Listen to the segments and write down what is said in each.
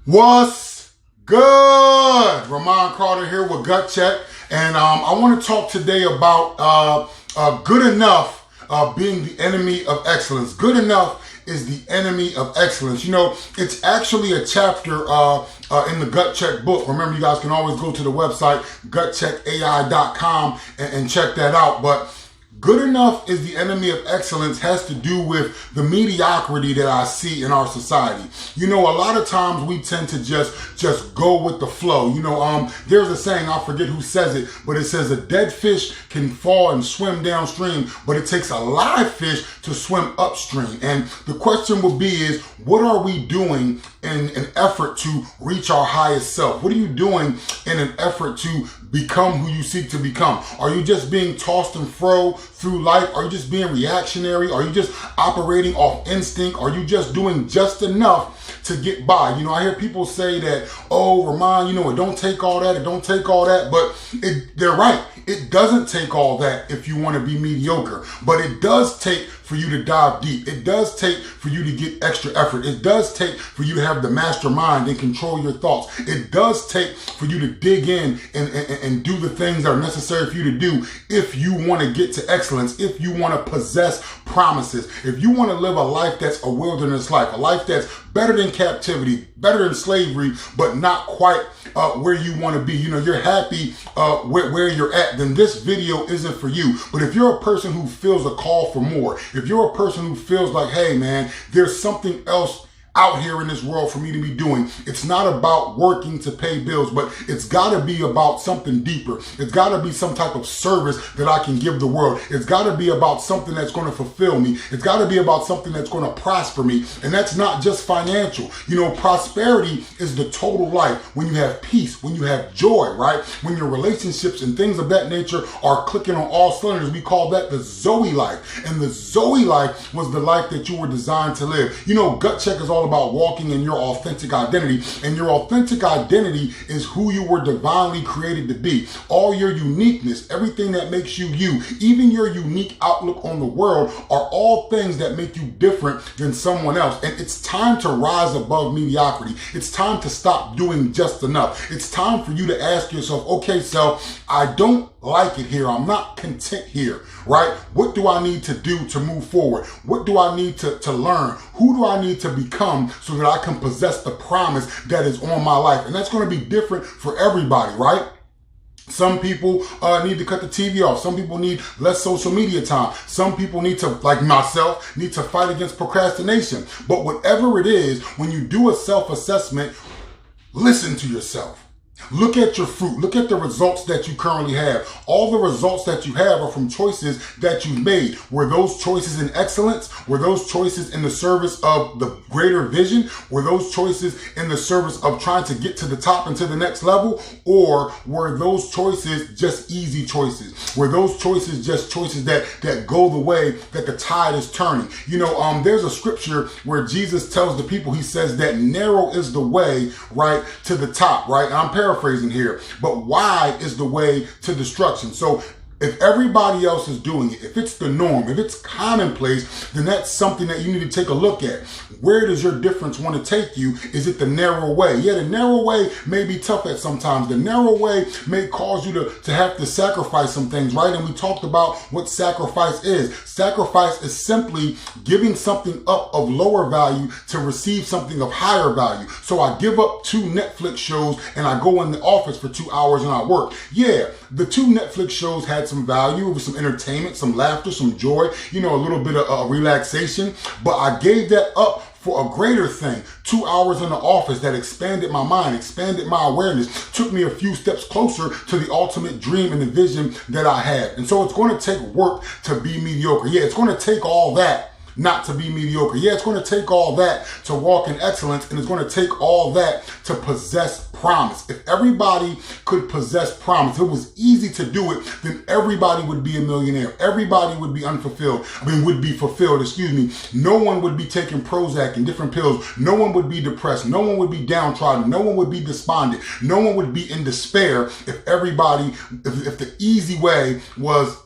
What's good? Ramon Carter here with Gut Check, and I want to talk today about good enough being the enemy of excellence. Good enough is the enemy of excellence. You know, it's actually a chapter in the Gut Check book. Remember, you guys can always go to the website gutcheckai.com and check that out. But good enough is the enemy of excellence has to do with the mediocrity that I see in our society. You know, a lot of times we tend to just go with the flow. You know, there's a saying, I forget who says it, but it says a dead fish can fall and swim downstream, but it takes a live fish to swim upstream. And the question would be is, what are we doing in an effort to reach our highest self? What are you doing in an effort to become who you seek to become? Are you just being tossed and fro through life? Are you just being reactionary? Are you just operating off instinct? Are you just doing just enough to get by? You know, I hear people say that, oh, Ramon, you know, it don't take all that, it don't take all that, but they're right. It doesn't take all that if you want to be mediocre, but it does take for you to dive deep. It does take for you to get extra effort. It does take for you to have the mastermind and control your thoughts. It does take for you to dig in and do the things that are necessary for you to do if you want to get to excellence, if you want to possess promises, if you want to live a life that's a wilderness life, a life that's better than captivity, better than slavery, but not quite where you want to be. You know, you're happy where you're at, then this video isn't for you. But if you're a person who feels a call for more, if you're a person who feels like, hey man, there's something else out here in this world for me to be doing. It's not about working to pay bills, but it's got to be about something deeper. It's got to be some type of service that I can give the world. It's got to be about something that's going to fulfill me. It's got to be about something that's going to prosper me. And that's not just financial. You know, prosperity is the total life. When you have peace, when you have joy, right? When your relationships and things of that nature are clicking on all cylinders, we call that the Zoe life. And the Zoe life was the life that you were designed to live. You know, Gut Check is all about walking in your authentic identity, and your authentic identity is who you were divinely created to be. All your uniqueness, everything that makes you you, even your unique outlook on the world are all things that make you different than someone else. And it's time to rise above mediocrity. It's time to stop doing just enough. It's time for you to ask yourself, okay, so I don't like it here. I'm not content here, right? What do I need to do to move forward? What do I need to learn? Who do I need to become so that I can possess the promise that is on my life? And that's going to be different for everybody, right? Some people need to cut the TV off. Some people need less social media time. Some people need to, like myself, need to fight against procrastination. But whatever it is, when you do a self-assessment, listen to yourself. Look at your fruit. Look at the results that you currently have. All the results that you have are from choices that you've made. Were those choices in excellence? Were those choices in the service of the greater vision? Were those choices in the service of trying to get to the top and to the next level? Or were those choices just easy choices? Were those choices just choices that go the way that the tide is turning? You know, there's a scripture where Jesus tells the people, he says that narrow is the way, right, to the top, right? And I'm paraphrasing here, but wide is the way to destruction. So if everybody else is doing it, if it's the norm, if it's commonplace, then that's something that you need to take a look at. Where does your difference want to take you? Is it the narrow way? Yeah, the narrow way may be tough at sometimes. The narrow way may cause you to have to sacrifice some things, right? And we talked about what sacrifice is. Sacrifice is simply giving something up of lower value to receive something of higher value. So I give up 2 Netflix shows and I go in the office for 2 hours and I work. Yeah, the 2 Netflix shows had some value, it was some entertainment, some laughter, some joy, you know, a little bit of relaxation, but I gave that up for a greater thing. 2 hours in the office that expanded my mind, expanded my awareness, took me a few steps closer to the ultimate dream and the vision that I had. And so it's going to take work to be mediocre. Yeah, it's going to take all that not to be mediocre. Yeah, it's going to take all that to walk in excellence, and it's going to take all that to possess promise. If everybody could possess promise, if it was easy to do it, then everybody would be a millionaire. Everybody would be would be fulfilled, excuse me. No one would be taking Prozac and different pills. No one would be depressed. No one would be downtrodden. No one would be despondent. No one would be in despair if the easy way was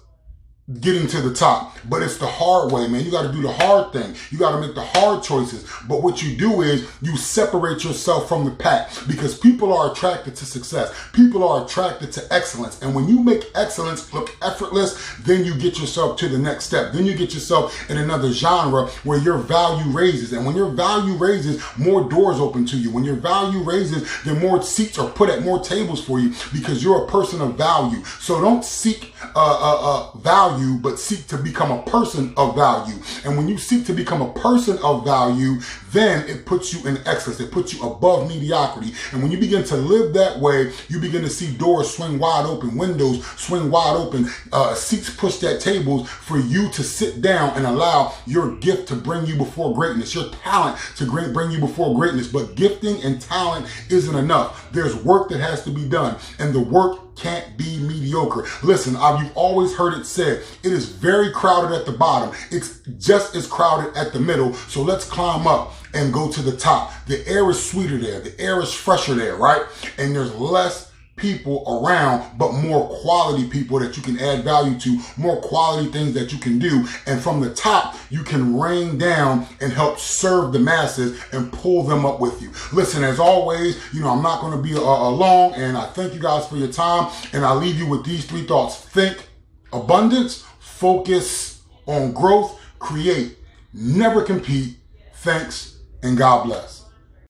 getting to the top. But it's the hard way, man. You got to do the hard thing. You got to make the hard choices. But what you do is you separate yourself from the pack, because people are attracted to success. People are attracted to excellence. And when you make excellence look effortless, then you get yourself to the next step. Then you get yourself in another genre where your value raises. And when your value raises, more doors open to you. When your value raises, then more seats are put at more tables for you, because you're a person of value. So don't seek value, but seek to become a person of value. And when you seek to become a person of value, then it puts you in excellence. It puts you above mediocrity. And when you begin to live that way, you begin to see doors swing wide open, windows swing wide open, seats pushed at tables for you to sit down and allow your gift to bring you before greatness, your talent to bring you before greatness. But gifting and talent isn't enough. There's work that has to be done, and the work can't be mediocre. Listen, you've always heard it said, it is very crowded at the bottom. It's just as crowded at the middle. So let's climb up and go to the top. The air is sweeter there. The air is fresher there, right? And there's less people around, but more quality people that you can add value to, more quality things that you can do. And from the top, you can rain down and help serve the masses and pull them up with you. Listen, as always, I'm not going to be long, and I thank you guys for your time. And I leave you with these 3 thoughts. Think abundance, focus on growth, create, never compete. Thanks, and God bless.